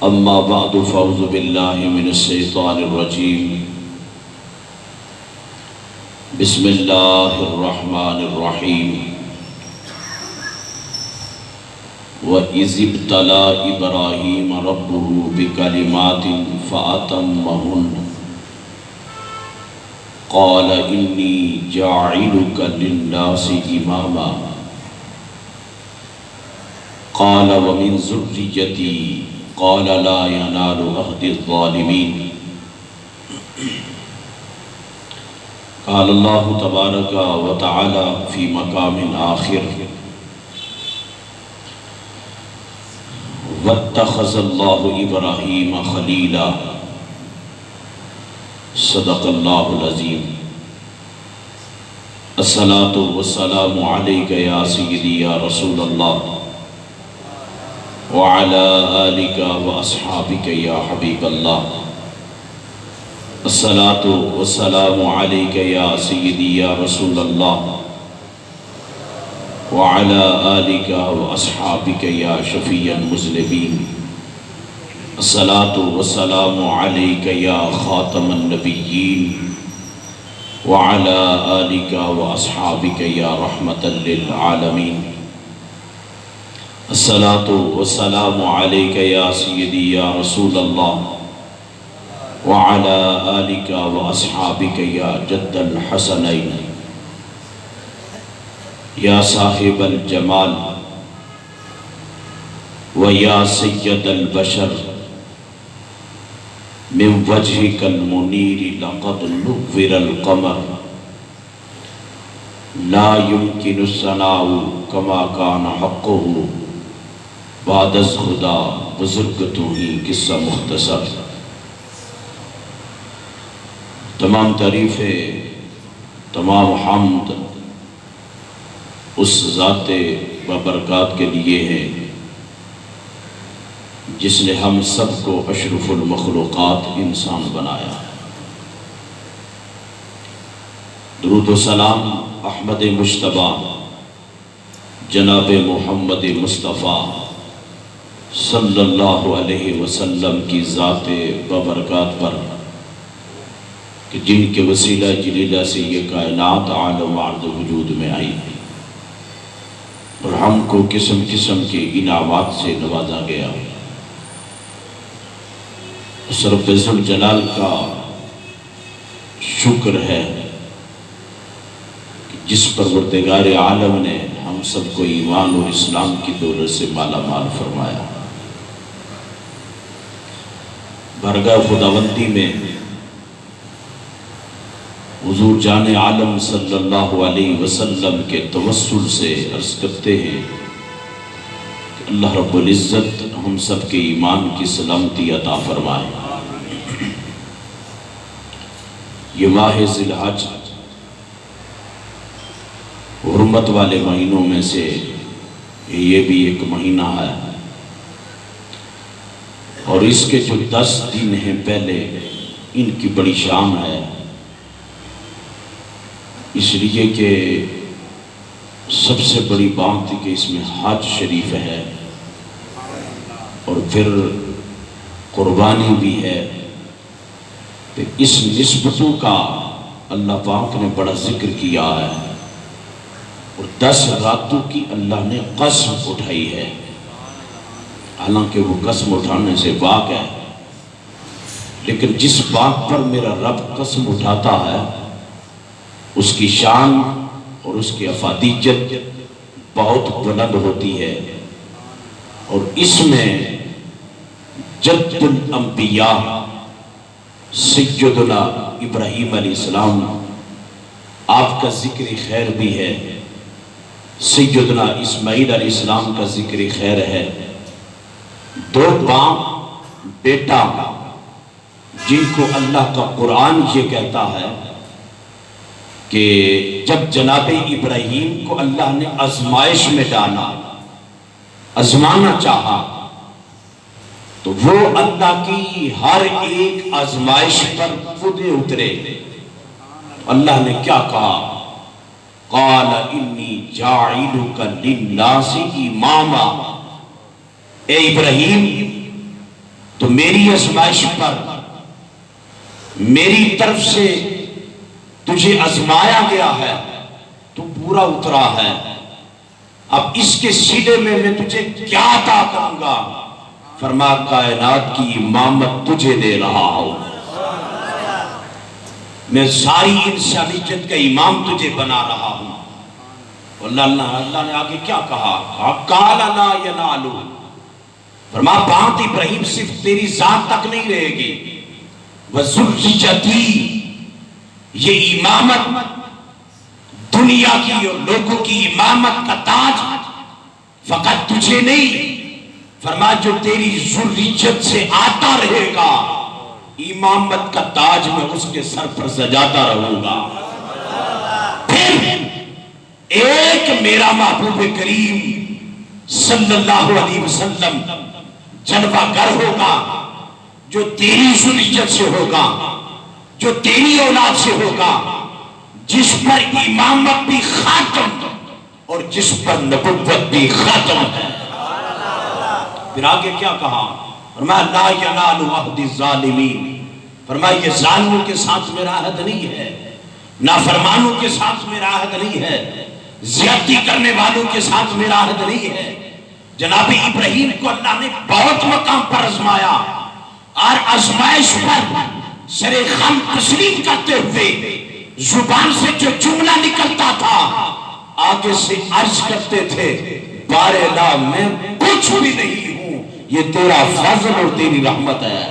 اما بعد فاعوذ باللہ من الشیطان الرجیم بسم اللہ الرحمن الرحیم وَإِذِ ابْتَلَىٰ إِبْرَاهِيمَ رَبُّهُ بِكَلِمَاتٍ فَأَتَمَّهُنَّ قَالَ إِنِّي جَاعِلُكَ لِلنَّاسِ إِمَامًا قَالَ وَمِن ذُرِّيَّتِي قَالَ لَا يَنَالُ عَهْدِي الظَّالِمِينَ قال اللہ تبارک و تعالی فی مقام آخر واتخذ اللہ ابراہیم خلیلا صدق اللہ العظیم الصلاۃ والسلام علیک یا سیدی یا رسول اللہ وعلی آلک واصحابک یا حبیب اللہ الصلاۃ والسلام علیک یا سیدی یا رسول اللہ وعلی آلک واصحابک یا شفیع المذنبین الصلاۃ والسلام علیک یا خاتم النبیین وعلی آلک واصحابک یا رحمۃ للعالمین الصلاۃ والسلام علیک یا سیدی یا رسول اللہ وعلی آلک واصحابک یا جد الحسنین یا صاحب الجمال و یا سید البشر من وجهک المنیر لقد نور القمر لا يمكن الثناء كما كان حقه بعد از خدا بزرگ تو ہی قصہ مختصر تمام تعریفیں تمام حمد اس ذات ببرکات کے لیے ہیں جس نے ہم سب کو اشرف المخلوقات انسان بنایا۔ درود و سلام احمد مجتبیٰ جناب محمد مصطفیٰ صلی اللہ علیہ وسلم کی ذات ببرکات پر کہ جن کے وسیلہ جلیلہ سے یہ کائنات عالم عرض وجود میں آئی اور ہم کو قسم قسم کے انعامات سے نوازا گیا۔ اس رب ذوالجلال کا شکر ہے کہ جس پروردگار عالم نے ہم سب کو ایمان اور اسلام کی دولت سے مالا مال فرمایا۔ بارگاہ خداوندی میں حضور جان عالم صلی اللہ علیہ وسلم کے توسل سے عرض کرتے ہیں کہ اللہ رب العزت ہم سب کے ایمان کی سلامتی عطا فرمائے۔ یہ ماہ ذی الحج حرمت والے مہینوں میں سے یہ بھی ایک مہینہ ہے اور اس کے جو 10 دن ہیں پہلے ان کی بڑی شان ہے، اس لیے کہ سب سے بڑی بات ہے کہ اس میں حج شریف ہے اور پھر قربانی بھی ہے۔ تو اس نسبتوں کا اللہ پاک نے بڑا ذکر کیا ہے اور 10 راتوں کی اللہ نے قسم اٹھائی ہے، حالانکہ وہ قسم اٹھانے سے پاک ہے، لیکن جس بات پر میرا رب قسم اٹھاتا ہے اس کی شان اور اس کی افادیت بہت بلند ہوتی ہے۔ اور اس میں جد الانبیاء سیدنا ابراہیم علیہ السلام آپ کا ذکر خیر بھی ہے، سیدنا اسماعیل علیہ السلام کا ذکر خیر ہے، 2 باپ بیٹا جن کو اللہ کا قرآن یہ کہتا ہے کہ جب جناب ابراہیم کو اللہ نے آزمائش میں ڈالا، آزمانا چاہا، تو وہ اللہ کی ہر ایک آزمائش پر خودے اترے۔ اللہ نے کیا کہا؟ قال انی جاعلک للناس اماما، اے ابراہیم تو میری آزمائش پر میری طرف سے تجھے آزمایا گیا ہے، تو پورا اترا ہے، اب اس کے صلے میں تجھے کیا عطا کروں گا؟ فرمایا کائنات کی امامت تجھے دے رہا ہوں، میں ساری انسانیت کا امام تجھے بنا رہا ہوں۔ اللہ نے آگے کیا کہا؟ قال لا ینالو، فرمایا بات ابراہیم صرف تیری ذات تک نہیں رہے گی، وَذُرِّيَّتِي، یہ امامت دنیا کی اور لوگوں کی امامت کا تاج فقط تجھے نہیں، فرمایا جو تیری ذریت سے آتا رہے گا امامت کا تاج میں اس کے سر پر سجاتا رہوں گا۔ پھر ایک میرا محبوب کریم صلی اللہ علیہ وسلم جلوہ گر ہوگا جو تیری ذریت سے ہوگا، جو تیری اولاد سے ہوگا، جس پر امامت بھی خاتم اور جس پر نبوت بھی خاتم ہے۔ پھر آگے کیا کہا؟ فرمایا لا ینال عہد الظالمین، فرمایا یہ ظالموں کے ساتھ میرا عہد نہیں ہے، نافرمانوں کے ساتھ میرا عہد نہیں ہے، زیادتی کرنے والوں کے ساتھ میرا عہد نہیں ہے۔ جناب ابراہیم کو اللہ نے بہت مقام پر آزمایا، اور آزمائش پر سر خم تسلیم کرتے ہوئے زبان سے جو جملہ نکلتا تھا آگے سے عرض کرتے تھے بار الہ میں کچھ بھی نہیں ہوں، یہ تیرا فضل اور تیری رحمت ہے۔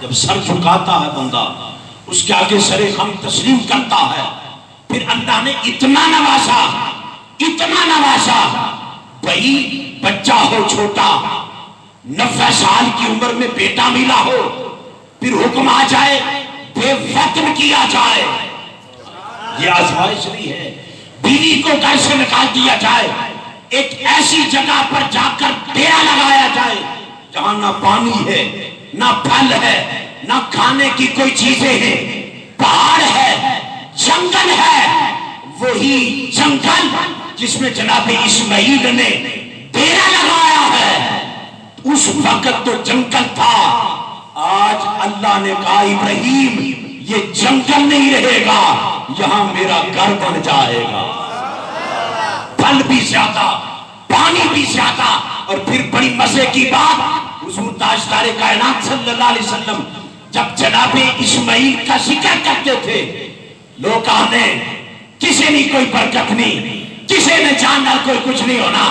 جب سر جھکاتا ہے بندہ، اس کے آگے سر خم تسلیم کرتا ہے، پھر اللہ نے اتنا نوازا، اتنا نوازا، بھئی بچہ ہو چھوٹا، 90 سال کی عمر میں بیٹا ملا ہو، پھر حکم آ جائے بے وطن کیا جائے، یہ آزمائش نہیں ہے۔ بیوی کو گھر سے نکال دیا جائے، ایک ایسی جگہ پر جا کر ڈیرا لگایا جائے جہاں نہ پانی ہے، نہ پھل ہے، نہ کھانے کی کوئی چیزیں ہیں، پہاڑ ہے، جنگل ہے، وہی جنگل جس میں جناب اسماعیل نے ڈیرا لگایا ہے، اس وقت تو جنگل تھا۔ آج اللہ نے کہا ابراہیم یہ جنگل نہیں رہے گا، یہاں میرا گھر بن جائے گا، پھل بھی زیادہ، پانی بھی زیادہ، اور پھر بڑی مزے کی بات، حضور تاجدار کائنات صلی اللہ علیہ وسلم جب جناب اسماعیل کا ذکر کرتے تھے، لوگ کہنے کسی نے کوئی برکت نہیں، کسی نے جاننا کوئی کچھ نہیں ہونا،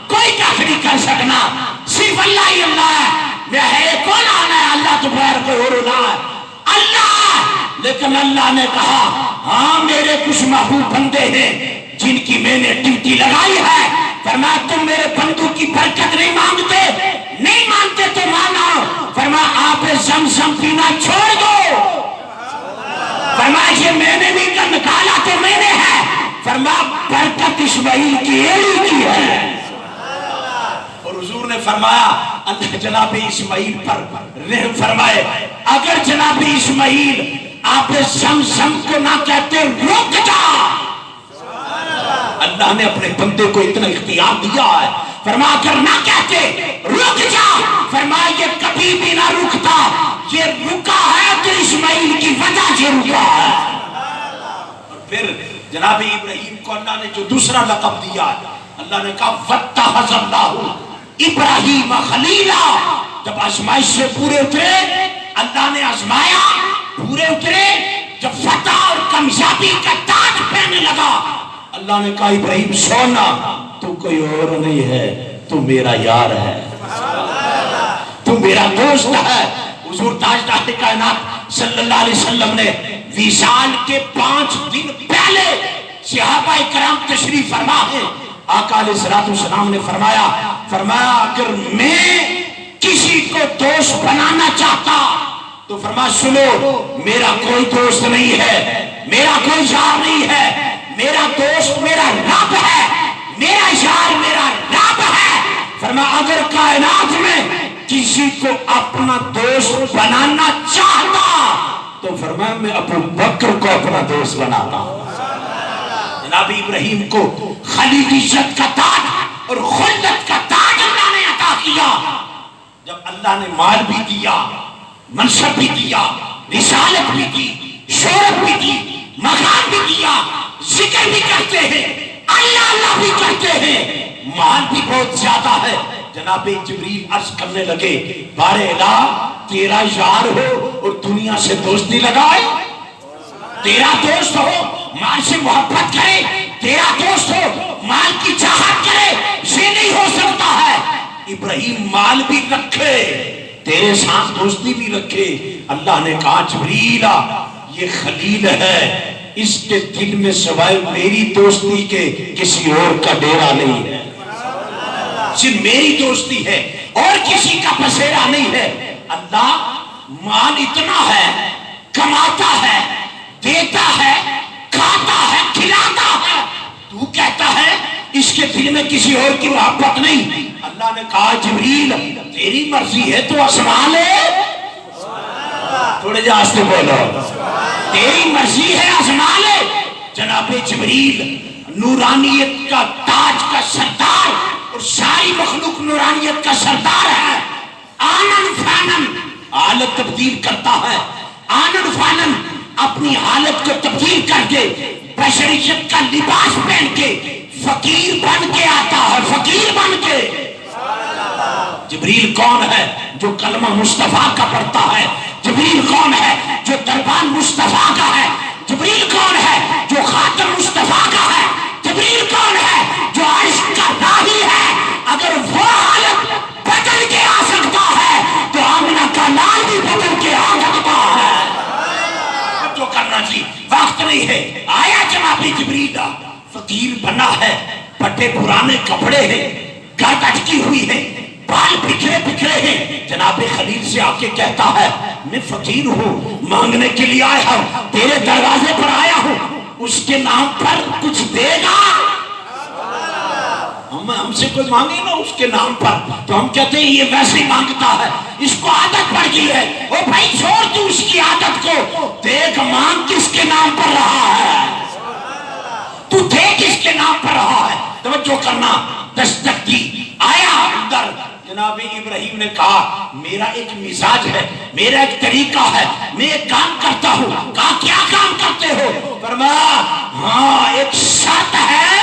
کوئی کچھ نہیں کر سکنا، صرف اللہ ہی اللہ ہے، میں ہے کون آنا ہے، اللہ تو بغیر کوئی اور نہ ہے، اللہ۔ لیکن اللہ نے کہا ہاں میرے کچھ محبوب بندے ہیں جن کی میں نے ڈیوٹی لگائی ہے، فرمایا تم میرے بندوں کی برکت نہیں مانگتے، نہیں مانتے تو مانو، فرمایا آپ زمزم پینا چھوڑ دو، فرمایا یہ میں نے نہیں کر نکالا تو میں نے ہے، فرمایا برکت اسماعیل کی ایلی کی ہے۔ اور حضور نے فرمایا اللہ جناب اسماعیل پر رحم فرمائے، اگر جناب اسماعیل آپ زمزم کو نہ کہتے رک جا، اللہ نے اپنے بندے کو اتنا اختیار دیا ہے، فرمایا اگر نہ کہتے رک جا، فرمایا یہ کبھی بھی نہ رکتا، یہ رکا ہے تو اسماعیل کی وجہ سے رکا ہے۔ اور پھر جناب ابراہیم کو اللہ نے جو دوسرا لقب دیا، اللہ نے کہا وَاتَّخَذَ اللَّهُ ابراہیم خلیلا، جب آزمائش سے پورے اترے، اللہ نے آزمایا، پورے اترے، جب فتح اور کامیابی کا تاج پہننے لگا، اللہ نے کہا ابراہیم سونا، تو کوئی اور نہیں ہے، تو میرا یار ہے، تو میرا دوست ہے۔ حضور تاجدار کائنات صلی اللہ علیہ وسلم نے وصال کے 5 دن پہلے صحابہ کرام تشریف فرما ہے، آقا علیہ السلام نے فرمایا اگر میں کسی کو دوست بنانا چاہتا تو فرمایا سنو میرا کوئی دوست نہیں ہے، میرا کوئی یار نہیں ہے، میرا دوست میرا رب ہے، میرا یار میرا رب ہے۔ فرمایا اگر کائنات میں کسی کو اپنا دوست بنانا چاہتا تو فرمایا میں ابو بکر کو اپنا دوست بناتا۔ جناب ابراہیم کو خلیلیت کا تاج اور خلت کا تاج اللہ نے عطا کیا، جب اللہ نے مال بھی دیا، منصب بھی دیا، رسالت بھی دی، شہرت بھی دی، مقام بھی دیا، ذکر بھی کرتے ہیں، اللہ اللہ بھی کرتے ہیں، مال بھی بہت زیادہ ہے، جناب جبریل عرض کرنے لگے بار الہ تیرا یار ہو اور دنیا سے دوستی لگائے، تیرا دوست ہو مال سے محبت کرے، تیرا دوست ہو مال کی چاہت کرے، یہ نہیں ہو سکتا ہے۔ ابراہیم مال بھی رکھے، تیرے ساتھ دوستی بھی رکھے۔ اللہ نے کہا جبریل یہ خلیل ہے، اس کے دل میں سوائے میری دوستی کے کسی اور کا ڈیرا نہیں ہے، صرف میری دوستی ہے اور کسی کا بسیرا نہیں ہے۔ اللہ مال اتنا ہے، کماتا ہے، دیتا ہے، کھاتا ہے، کھلاتا ہے، تو کہتا ہے اس کے دل میں کسی اور کی محبت نہیں۔ اللہ نے کہا جبریل تیری مرضی ہے تو آسمان لے، تھوڑے جا آستے بولو، تیری مرضی ہے آسمان لے۔ جناب جبریل نورانیت کا تاج کا سردار اور ساری مخلوق نورانیت کا سردار ہے، آنن فانن حالت تبدیل کرتا ہے، آنن فانن اپنی حالت کو تبدیل کر کے بشریت کا لباس پہن کے فقیر بن کے آتا ہے، فقیر بن کے۔ جبریل کون ہے جو کلمہ مصطفیٰ کا پڑھتا ہے؟ جبریل کون ہے جو دربان مصطفیٰ کا ہے؟ جبریل کون ہے جو خاتم مصطفیٰ کا ہے؟ جبریل کون ہے جو عشق کا راہی ہے؟ اگر وہ حالت بدل کے آ سکتا ہے تو آمنہ کا لال بھی بدل کے آ سکتا ہے۔ جو کرنا جی وقت نہیں ہے، آیا جناب جبریل، فقیر بنا ہے، پھٹے پرانے کپڑے ہیں، گرد اٹکی ہوئی ہے، بال بکھرے بکھرے ہیں، جناب خلیل سے آ کے کہتا ہے میں فقیر ہوں، مانگنے کے لیے آیا ہوں، تیرے دروازے پر آیا ہوں، اس کے نام پر کچھ دے گا؟ ہم سے کوئی مانگے نا اس کے نام پر تو ہم کہتے ہیں یہ ویسے ہی مانگتا ہے، اس کو عادت پڑ گئی ہے۔ او بھائی چھوڑ تو اس کی عادت کو، دیکھ مانگ کس کے نام پر رہا ہے، تو دیکھ کس کے نام پر رہا ہے۔ توجہ کرنا، دستک دی، آیا اندر۔ جناب ابراہیم نے کہا میرا ایک مزاج ہے، میرا ایک طریقہ ہے، میں ایک کام کرتا ہوں۔ کہا کیا کام کرتے ہو؟ فرمایا ہاں ایک شرط ہے،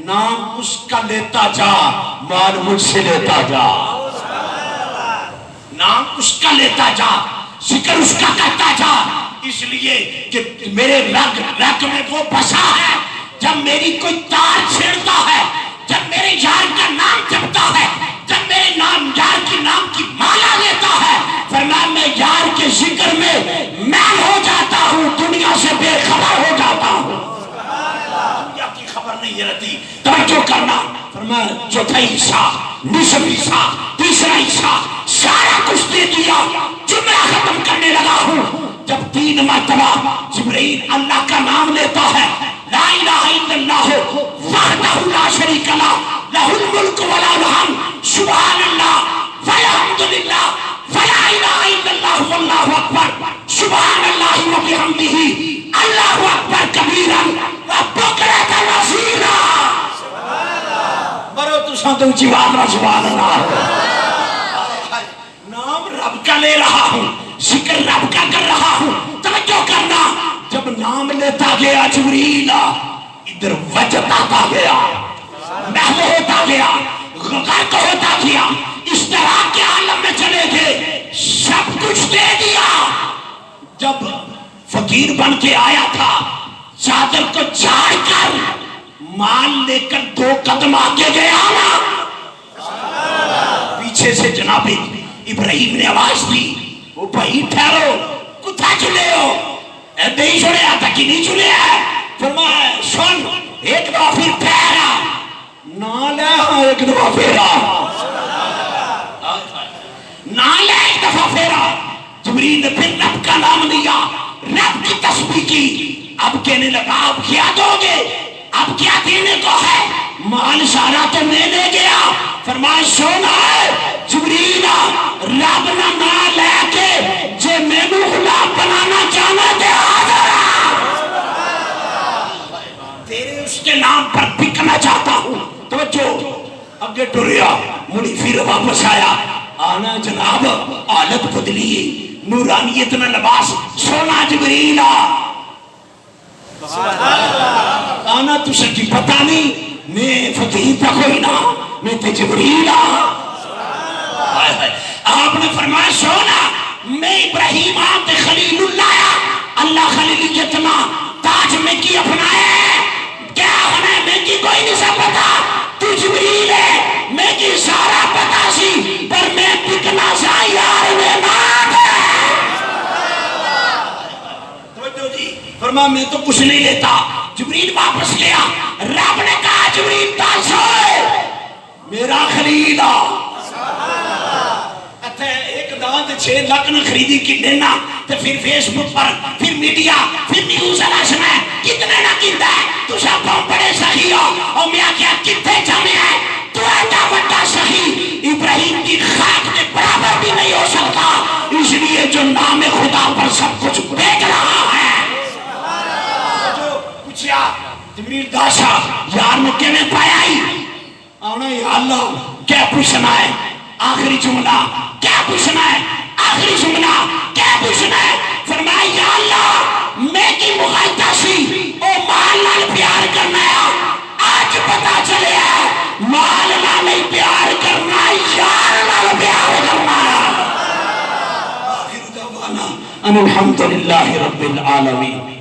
نام اس کا لیتا جا، مال مجھ سے لیتا جا۔ نام اس کا لیتا جا، ذکر اس کا کرتا جا، اس لیے کہ میرے رگ میں وہ بسا ہے۔ جب میری کوئی تار چھیڑتا ہے، جب میرے یار کا نام جپتا ہے، جب میرے نام یار کی نام کی مالا لیتا ہے، فرمایا میں یار کے ذکر میں میل ہو جاتا ہوں، دنیا سے بے خبر ہو جاتا ہوں، دنیا کی خبر نہیں رہتی۔ توجہ کرنا، فرمایا چوتھا حصہ، نصف حصہ، تیسرا حصہ، سارا کچھ دے دیا، جملہ ختم کرنے لگا ہوں۔ جب 3 مرتبہ جبرائیل اللہ کا نام لیتا ہے، لا الہ الا اللہ وحدہ لا شریک لہ لہ الملک ولا الحمد سبحان اللہ والحمد للہ ولا الہ الا اللہ واللہ اکبر سبحان اللہ وبحمدہ اللہ اکبر کبیرا وبکرۃ وصیلا۔ مرو تو ساتھ اونچی بات رہا سبحان اللہ۔ نام رب کا لے رہا ہوں، ذکر رب کا کر رہا ہوں۔ توجہ کرنا، جب نام لیتا گیا جبریل ادھر وجد آتا گیا، محو ہوتا گیا، غرق ہوتا گیا، اس طرح کے عالم میں چلے گئے، سب کچھ دے دیا۔ جب فقیر بن کے آیا تھا، چادر کو جھاڑ کر مال لے کر 2 قدم آگے گیا نا، پیچھے سے جناب ابراہیم نے آواز دی، وہ بھائی ٹھہرو، کتھا چلے ہو؟ اے نہیں چھوڑے آتا کی نہیں چھوڑے ہے؟ فرمایا سن ایک دفعہ پھر ٹھہرا، نہ لے ایک دفعہ پھیرا، نہ لے ایک دفعہ پھیرا۔ جبریل نے پھر رب کا نام لیا، رب کی تسبیح کی، اب کہنے لگا اب کیا دو گے؟ اب کیا دینے کو ہے؟ مال سارا تو میں لے گیا۔ فرمایا سونا ہے جبریل، رب نہ لے کے جے مینوں غلام بنانا چاہنا تے حاضر تیرے اس کے نام پر بکنا چاہتا ہوں۔ توجہ، اگے ٹریا، مڑی پھر واپس آیا، آنا جناب حالت بدلی نورانیت نہ لباس سونا جبریل آنا تو سکی پتہ نہیں میں فقیر تھا کوئی نہ میں تے جبریل آپ نے فرمایا سونا میں ابراہیم آپ خلیل اللہ اللہ خلیلیت نہ تاج میں کی اپنائے کیا ہمیں میں کی کوئی نہیں سا پتا تو جبریل ہے میں کی سارا پتا سی پر میں پکنا سا یار میں نات ہے توجہ جی فرما میں تو کچھ نہیں لیتا جبریل واپس لیا رب نے کہا جبریل تاسوئے میرا خلیلہ ایک دانت 6 لاکھ نے خریدی کی دینا تو پھر فیس بک پر پھر میڈیا پھر نیوز علاشن ہے کتنے نہ کیتا ہے تو سب بڑے صحیح ہو اور میاں کیا کتنے جمع ہے تو ایڈا بڑا صحیح ابراہیم کی خاک کے برابر بھی نہیں ہو سکتا اس لیے جو نام خدا پر سب کچھ بیچ رہا ہے جو پوچھیا جبریل داشا یار میں کیویں پایا ہی آنا یا اللہ کیا پوچھنا ہے آخری جملہ کیا پوچھنا ہے آخری جملہ کیا پوچھنا ہے فرمایا یا اللہ میں کی مغایتہ سی او مال نال پیار کرنا ہے آج پتا چلے ہے مال نال پیار کرنا یار نال پیار کرنا آخر دعوانا ان الحمدللہ رب العالمین